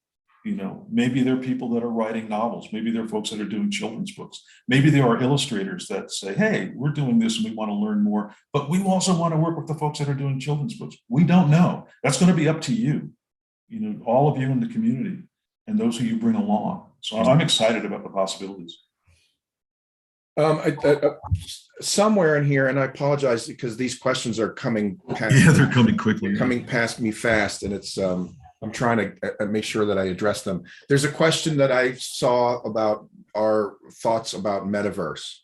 [SPEAKER 1] Maybe there are people that are writing novels. Maybe there are folks that are doing children's books. Maybe there are illustrators that say, hey, we're doing this and we want to learn more, but we also want to work with the folks that are doing children's books. We don't know. That's going to be up to you, all of you in the community and those who you bring along. So I'm excited about the possibilities.
[SPEAKER 2] Somewhere in here, and I apologize because these questions are coming past.
[SPEAKER 1] Yeah, they're coming quickly.
[SPEAKER 2] They're coming past me fast, and it's I'm trying to make sure that I address them. There's a question that I saw about our thoughts about Metaverse.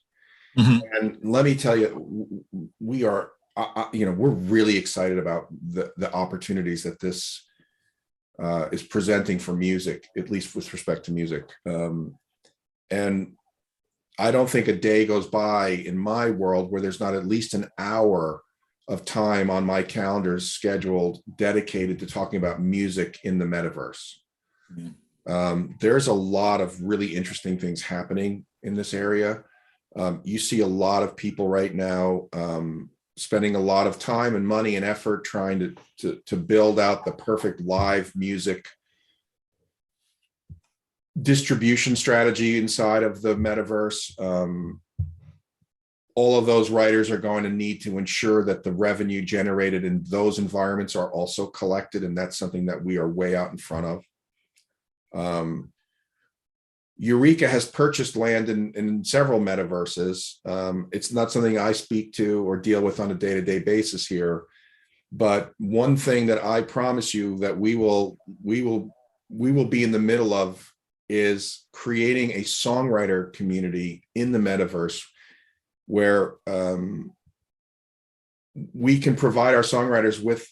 [SPEAKER 2] Mm-hmm. And let me tell you, we are, we're really excited about the opportunities that this is presenting for music, at least with respect to music. And I don't think a day goes by in my world where there's not at least an hour of time on my calendar scheduled dedicated to talking about music in the metaverse. Mm-hmm. There's a lot of really interesting things happening in this area. You see a lot of people right now spending a lot of time and money and effort trying to build out the perfect live music distribution strategy inside of the metaverse. all of those writers are going to need to ensure that the revenue generated in those environments are also collected, and that's something that we are way out in front of. Ureqa has purchased land in several metaverses. It's not something I speak to or deal with on a day-to-day basis here, but one thing that I promise you that we will be in the middle of is creating a songwriter community in the metaverse where we can provide our songwriters with,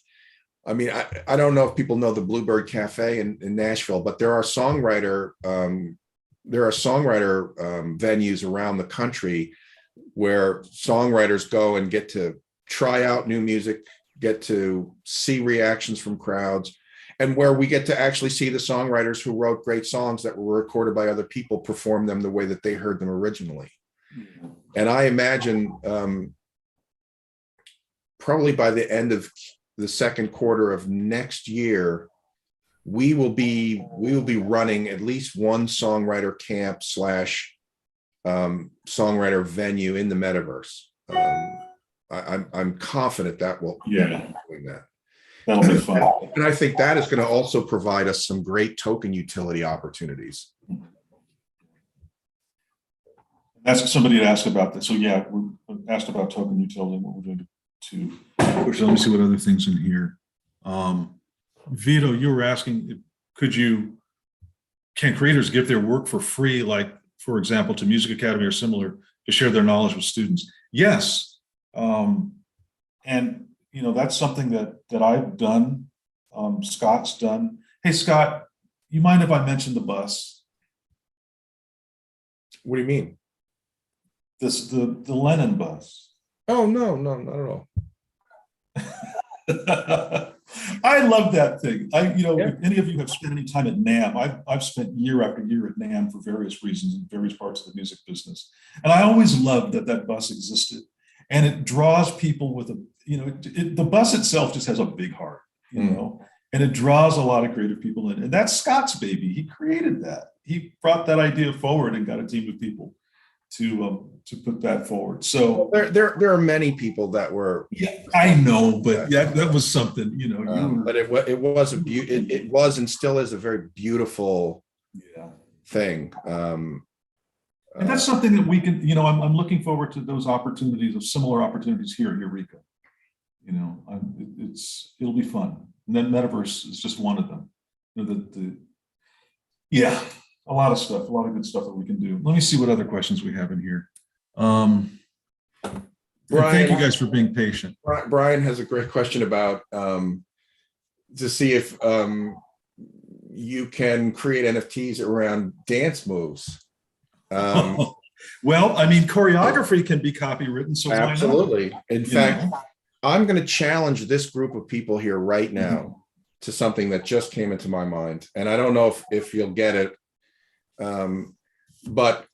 [SPEAKER 2] I mean, I don't know if people know the Bluebird Cafe in Nashville, but there are songwriter venues around the country where songwriters go and get to try out new music, get to see reactions from crowds, and where we get to actually see the songwriters who wrote great songs that were recorded by other people perform them the way that they heard them originally. And I imagine probably by the end of the second quarter of next year, we will be running at least one songwriter camp / songwriter venue in the metaverse. I'm confident that will doing that.
[SPEAKER 1] That'll be fun.
[SPEAKER 2] And I think that is going to also provide us some great token utility opportunities.
[SPEAKER 1] That's somebody had asked about that. So yeah, we asked about token utility and what we're doing to push. Let me see what other things in here. Vito, you were asking, can creators give their work for free, like, for example, to Music Academy or similar, to share their knowledge with students? Yes. And, you know, that's something that I've done. Scott's done. Hey, Scott, you mind if I mention the bus?
[SPEAKER 2] What do you mean?
[SPEAKER 1] The Lennon bus.
[SPEAKER 2] Oh, no, not at all.
[SPEAKER 1] I love that thing. If any of you have spent any time at NAMM, I've spent year after year at NAMM for various reasons in various parts of the music business. And I always loved that bus existed. And it draws people with the bus itself just has a big heart, you know, and it draws a lot of creative people in. And that's Scott's baby. He created that. He brought that idea forward and got a team of people to put that forward. So
[SPEAKER 2] there are many people that were.
[SPEAKER 1] Yeah, I know, but yeah, that was something, you know.
[SPEAKER 2] But it was it was and still is a very beautiful thing.
[SPEAKER 1] And that's something that we can, you know, I'm looking forward to those opportunities, of similar opportunities here at Ureqa. You know, it'll be fun. And then Metaverse is just one of them. You know, a lot of stuff, a lot of good stuff that we can do. Let me see what other questions we have in here. Brian, thank you guys for being patient.
[SPEAKER 2] Brian has a great question about to see if you can create NFTs around dance moves.
[SPEAKER 1] Well, I mean, choreography can be copywritten, so
[SPEAKER 2] absolutely.
[SPEAKER 1] Why not?
[SPEAKER 2] In fact, I'm going to challenge this group of people here right now to something that just came into my mind, and I don't know if you'll get it, but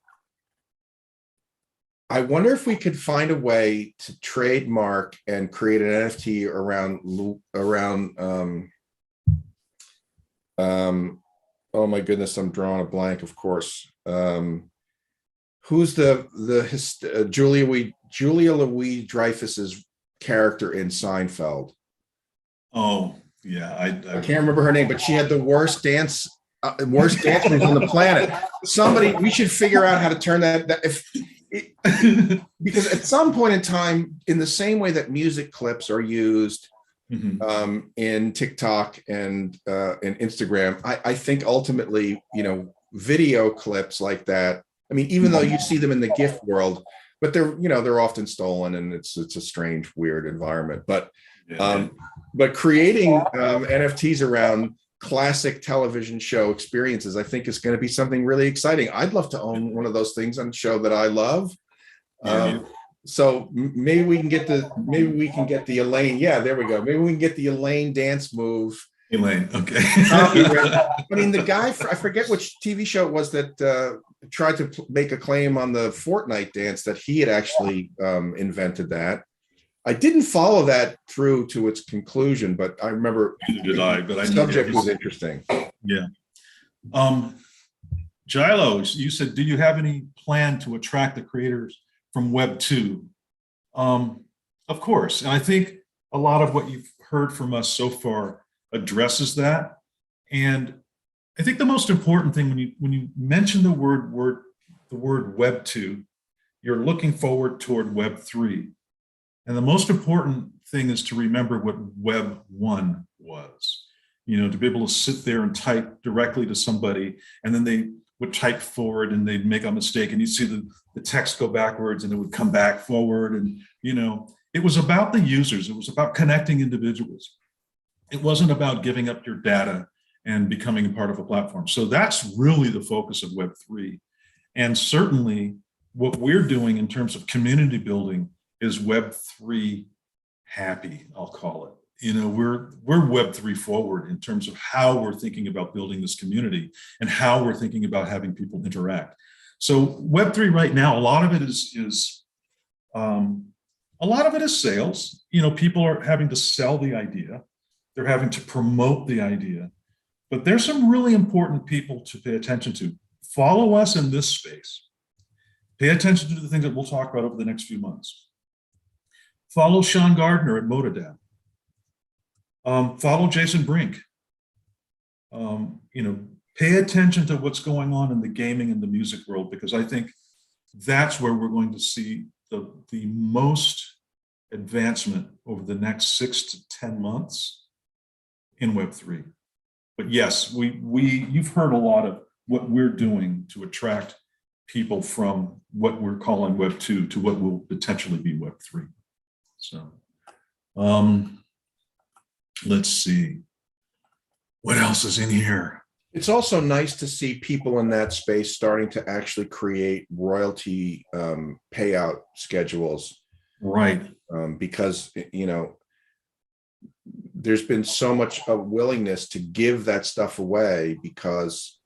[SPEAKER 2] I wonder if we could find a way to trademark and create an NFT around oh my goodness, I'm drawing a blank, of course. Who's Julia Louis-Dreyfus's character in Seinfeld?
[SPEAKER 1] Oh yeah, I
[SPEAKER 2] can't remember her name, but she had the worst dance moves on the planet. We should figure out how to turn because at some point in time, in the same way that music clips are used in TikTok and in Instagram, I think ultimately, you know, video clips like that. I mean, even though you see them in the GIF world, but they're often stolen, and it's a strange, weird environment. But creating NFTs around classic television show experiences, I think, is going to be something really exciting. I'd love to own one of those things on a show that I love. So maybe we can get the Elaine. Yeah, there we go. Maybe we can get the Elaine dance move.
[SPEAKER 1] Elaine, okay.
[SPEAKER 2] I mean, the guy, I forget which TV show it was that tried to make a claim on the Fortnite dance that he had actually
[SPEAKER 1] invented
[SPEAKER 2] that. I didn't follow that through to its conclusion, but I remember the subject was interesting.
[SPEAKER 1] Yeah. Gilo, you said, do you have any plan to attract the creators from Web 2 Of course. And I think a lot of what you've heard from us so far addresses that. And I think the most important thing when you mention the word Web 2, you're looking forward toward Web 3. And the most important thing is to remember what Web 1 was. You know, to be able to sit there and type directly to somebody, and then they would type forward and they'd make a mistake, and you'd see the text go backwards and it would come back forward. And, you know, it was about the users. It was about connecting individuals. It wasn't about giving up your data and becoming a part of a platform. So that's really the focus of Web3. And certainly what we're doing in terms of community building is Web3 happy, I'll call it. You know, we're Web3 forward in terms of how we're thinking about building this community and how we're thinking about having people interact. So Web3 right now, a lot of it is sales. You know, people are having to sell the idea. They're having to promote the idea. But there's some really important people to pay attention to. Follow us in this space. Pay attention to the things that we'll talk about over the next few months. Follow Sean Gardner at Motodad. Follow Jason Brink. You know, pay attention to what's going on in the gaming and the music world, because I think that's where we're going to see the most advancement over the next 6 to 10 months in Web3. But yes, you've heard a lot of what we're doing to attract people from what we're calling Web 2 to what will potentially be Web 3. So let's see. What else is in here?
[SPEAKER 2] It's also nice to see people in that space starting to actually create royalty payout schedules.
[SPEAKER 1] Right.
[SPEAKER 2] Because, you know, there's been so much willingness to give that stuff away because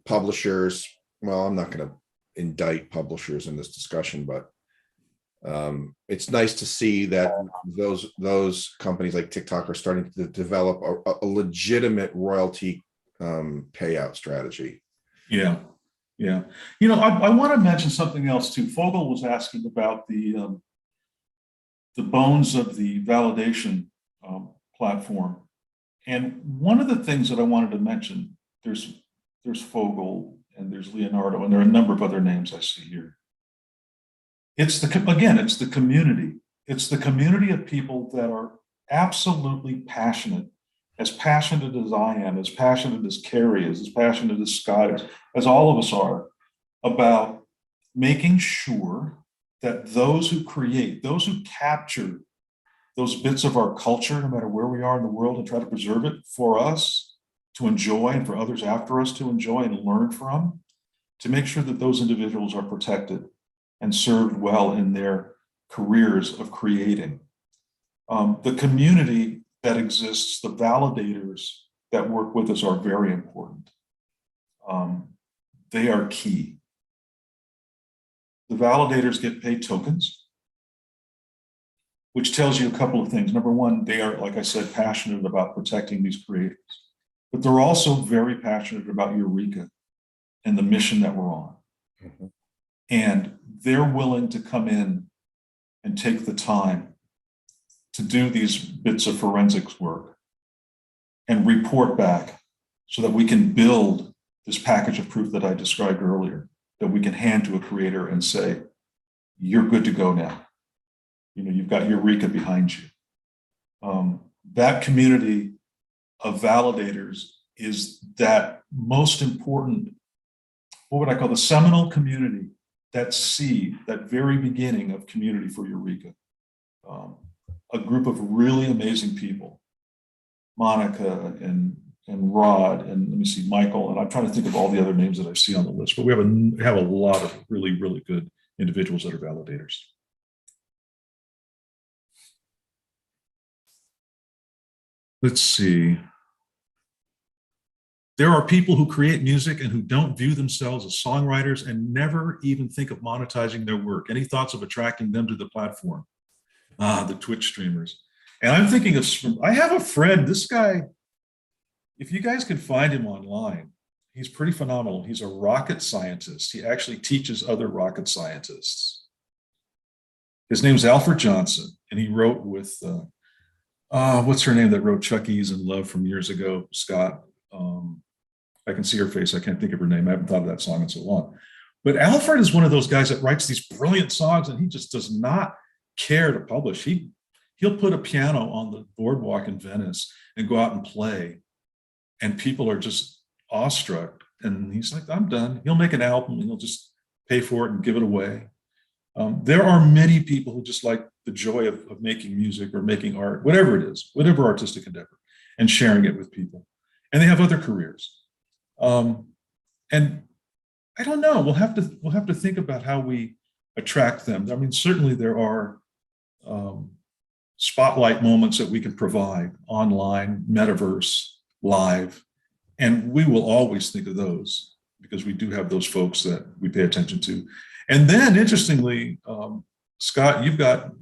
[SPEAKER 2] publishers, well, I'm not going to indict publishers in this discussion, but it's nice to see that those companies like TikTok are starting to develop a legitimate royalty payout strategy.
[SPEAKER 1] Yeah. Yeah. You know, I want to mention something else too. Fogel was asking about the bones of the validation platform. And one of the things that I wanted to mention, there's Fogel and there's Leonardo, and there are a number of other names I see here. It's the community. It's the community of people that are absolutely passionate as I am, as passionate as Carrie is, as passionate as Scott is, as all of us are, about making sure that those who create, those who capture those bits of our culture, no matter where we are in the world, and try to preserve it for us to enjoy and for others after us to enjoy and learn from, to make sure that those individuals are protected and served well in their careers of creating. The community that exists, the validators that work with us are very important. They are key. The validators get paid tokens, which tells you a couple of things. Number one, they are, like I said, passionate about protecting these creators, but they're also very passionate about Ureqa and the mission that we're on. Mm-hmm. And they're willing to come in and take the time to do these bits of forensics work and report back so that we can build this package of proof that I described earlier, that we can hand to a creator and say, you're good to go now. You know, you've got Ureqa behind you. That community of validators is that most important, what would I call the seminal community, that seed, that very beginning of community for Ureqa. A group of really amazing people, Monica and Rod, and let me see, Michael, and I'm trying to think of all the other names that I see on the list, but we have a lot of really, really good individuals that are validators. Let's see. There are people who create music and who don't view themselves as songwriters and never even think of monetizing their work. Any thoughts of attracting them to the platform? The Twitch streamers. And I'm thinking of, I have a friend, this guy, if you guys can find him online, he's pretty phenomenal. He's a rocket scientist. He actually teaches other rocket scientists. His name's Alfred Johnson, and he wrote with what's her name that wrote Chuck E's in Love from years ago? Scott. I can see her face. I can't think of her name. I haven't thought of that song in so long. But Alfred is one of those guys that writes these brilliant songs, and he just does not care to publish. He'll put a piano on the boardwalk in Venice and go out and play, and people are just awestruck. And he's like, I'm done. He'll make an album and he'll just pay for it and give it away. There are many people who just like the joy of making music or making art, whatever it is, whatever artistic endeavor, and sharing it with people. And they have other careers. And I don't know. We'll have to think about how we attract them. I mean, certainly there are spotlight moments that we can provide online, Metaverse, live, and we will always think of those because we do have those folks that we pay attention to. And then, interestingly, Scott,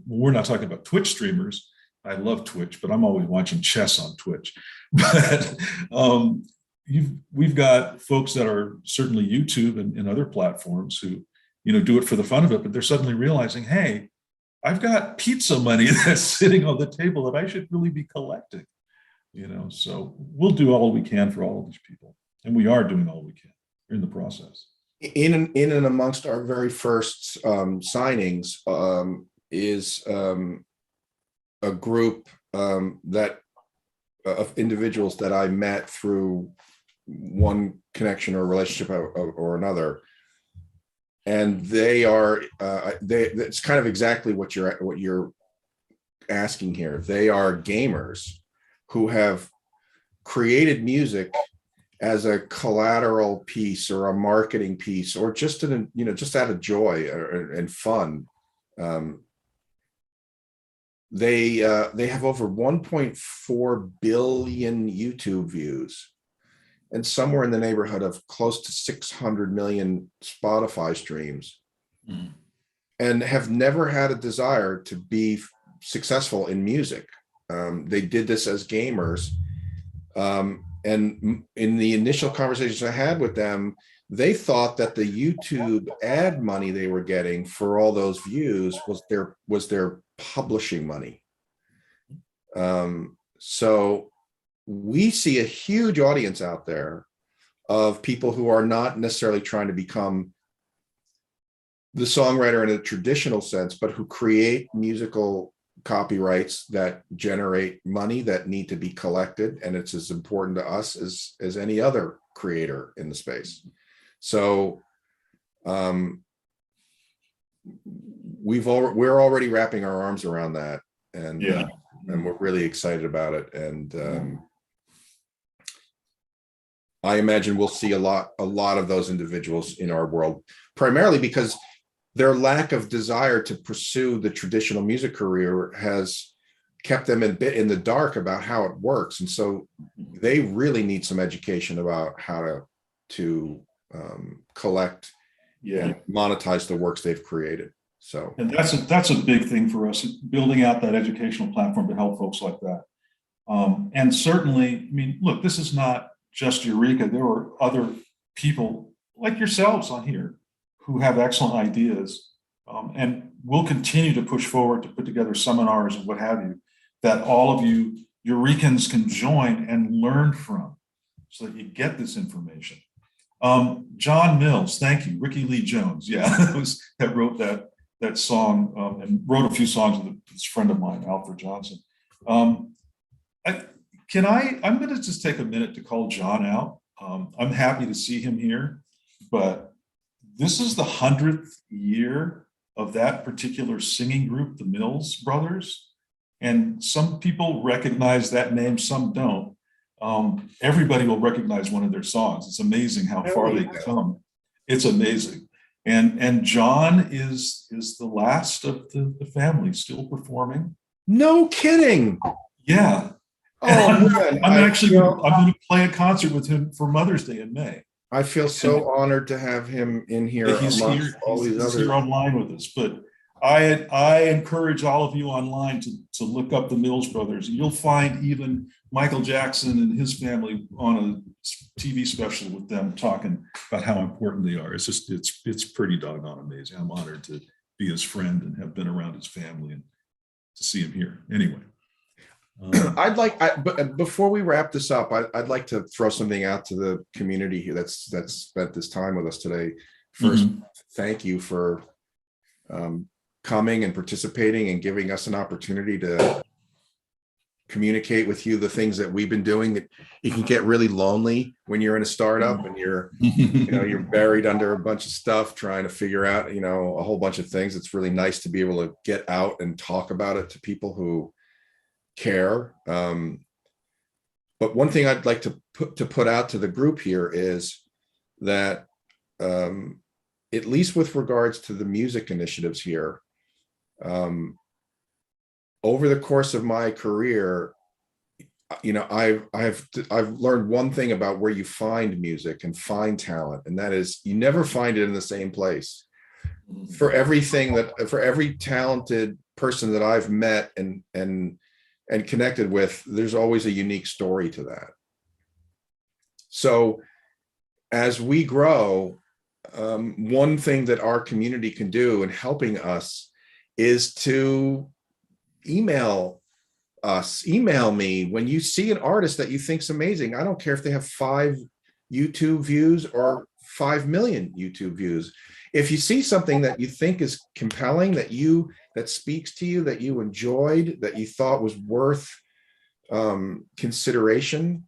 [SPEAKER 1] we're not talking about Twitch streamers. I love Twitch, but I'm always watching chess on Twitch. But we've got folks that are certainly YouTube and other platforms who, do it for the fun of it, but they're suddenly realizing, hey, I've got pizza money that's sitting on the table that I should really be collecting. So we'll do all we can for all of these people, and we are doing all we can. We're in the process.
[SPEAKER 2] In and amongst our very first signings is a group that of individuals that I met through one connection or relationship or another, and they are it's kind of exactly what you're asking here. They are gamers who have created music as a collateral piece or a marketing piece, or just just out of joy and fun. They have over 1.4 billion YouTube views and somewhere in the neighborhood of close to 600 million Spotify streams, and have never had a desire to be successful in music. They did this as gamers. And in the initial conversations I had with them, they thought that the YouTube ad money they were getting for all those views was their publishing money. So we see a huge audience out there of people who are not necessarily trying to become the songwriter in a traditional sense, but who create musical copyrights that generate money that need to be collected, and it's as important to us as any other creator in the space. So we're already wrapping our arms around that, and and we're really excited about it. And I imagine we'll see a lot of those individuals in our world, primarily because their lack of desire to pursue the traditional music career has kept them a bit in the dark about how it works. And so they really need some education about how to collect and monetize the works they've created. So,
[SPEAKER 1] and that's a big thing for us, building out that educational platform to help folks like that. And certainly, I mean, look, this is not just Ureqa. There are other people like yourselves on here who have excellent ideas, and we'll continue to push forward to put together seminars and what have you, that all of you Ureqans can join and learn from, so that you get this information. John Mills, thank you. Ricky Lee Jones, that wrote that song and wrote a few songs with this friend of mine, Alfred Johnson. I'm going to just take a minute to call John out. I'm happy to see him here, but this is the 100th year of that particular singing group, the Mills Brothers. And some people recognize that name, some don't. Everybody will recognize one of their songs. It's amazing how far they've come. It's amazing. And John is the last of the family still performing.
[SPEAKER 2] No kidding.
[SPEAKER 1] Yeah.
[SPEAKER 2] Oh, man.
[SPEAKER 1] I'm going to play a concert with him for Mother's Day in May.
[SPEAKER 2] I feel so honored to have him in here.
[SPEAKER 1] He's here online with us, but I encourage all of you online to look up the Mills Brothers. You'll find even Michael Jackson and his family on a TV special with them talking about how important they are. It's pretty doggone amazing. I'm honored to be his friend and have been around his family and to see him here. Anyway.
[SPEAKER 2] But before we wrap this up, I'd like to throw something out to the community here that's spent this time with us today. First, thank you for coming and participating and giving us an opportunity to communicate with you the things that we've been doing. That it can get really lonely when you're in a startup and you're you're buried under a bunch of stuff trying to figure out a whole bunch of things. It's really nice to be able to get out and talk about it to people who care. But one thing I'd like to put out to the group here is that at least with regards to the music initiatives here, over the course of my career, I've learned one thing about where you find music and find talent, and that is you never find it in the same place. For every talented person that I've met and connected with, there's always a unique story to that. So as we grow, one thing that our community can do in helping us is to email me when you see an artist that you think's amazing. I don't care if they have 5 YouTube views or 5 million YouTube views. If you see something that you think is compelling, that speaks to you, that you enjoyed, that you thought was worth consideration,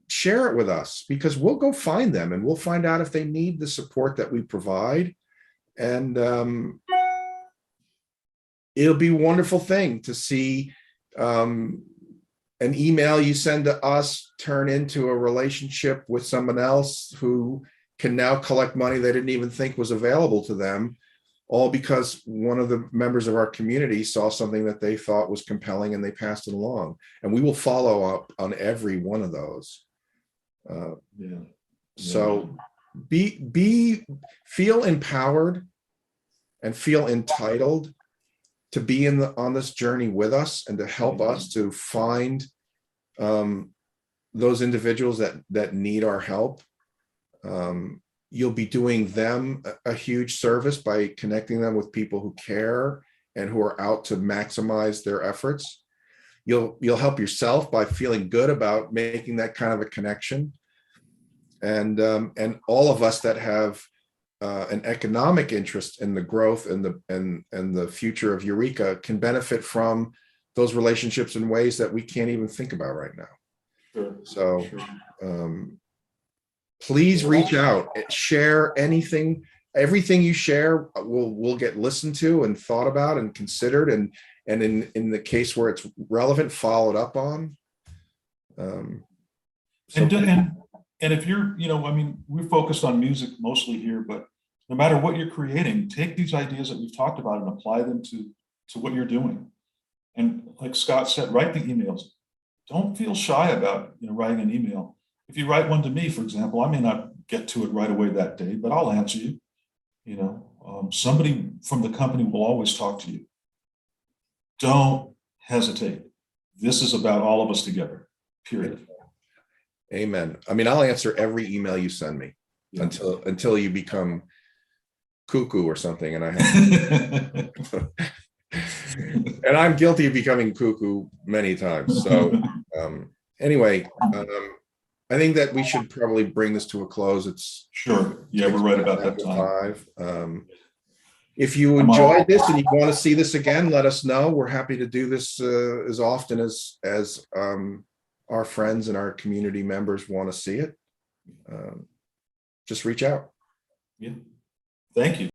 [SPEAKER 2] share it with us, because we'll go find them and we'll find out if they need the support that we provide. And it'll be a wonderful thing to see an email you send to us turn into a relationship with someone else who can now collect money they didn't even think was available to them, all because one of the members of our community saw something that they thought was compelling and they passed it along. And we will follow up on every one of those. So feel empowered and feel entitled to be on this journey with us and to help us to find those individuals that need our help. You'll be doing them a huge service by connecting them with people who care and who are out to maximize their efforts. You'll help yourself by feeling good about making that kind of a connection. And all of us that have an economic interest in the growth and the future of Ureqa can benefit from those relationships in ways that we can't even think about right now.
[SPEAKER 1] Sure.
[SPEAKER 2] So please reach out, share everything you share will get listened to and thought about and considered, and in the case where it's relevant, followed up on.
[SPEAKER 1] And if you're, we're focused on music mostly here, but no matter what you're creating, take these ideas that we've talked about and apply them to what you're doing. And like Scott said, write the emails. Don't feel shy about writing an email. If you write one to me, for example, I may not get to it right away that day, but I'll answer you. Somebody from the company will always talk to you. Don't hesitate. This is about all of us together, period.
[SPEAKER 2] Amen. I mean, I'll answer every email you send me until you become cuckoo or something. And and I'm guilty of becoming cuckoo many times. So anyway, I think that we should probably bring this to a close. It's
[SPEAKER 1] sure. Yeah, we're right about that time.
[SPEAKER 2] If you enjoyed this and you want to see this again, let us know. We're happy to do this as often as our friends and our community members want to see it. Just reach out.
[SPEAKER 1] Yeah. Thank you.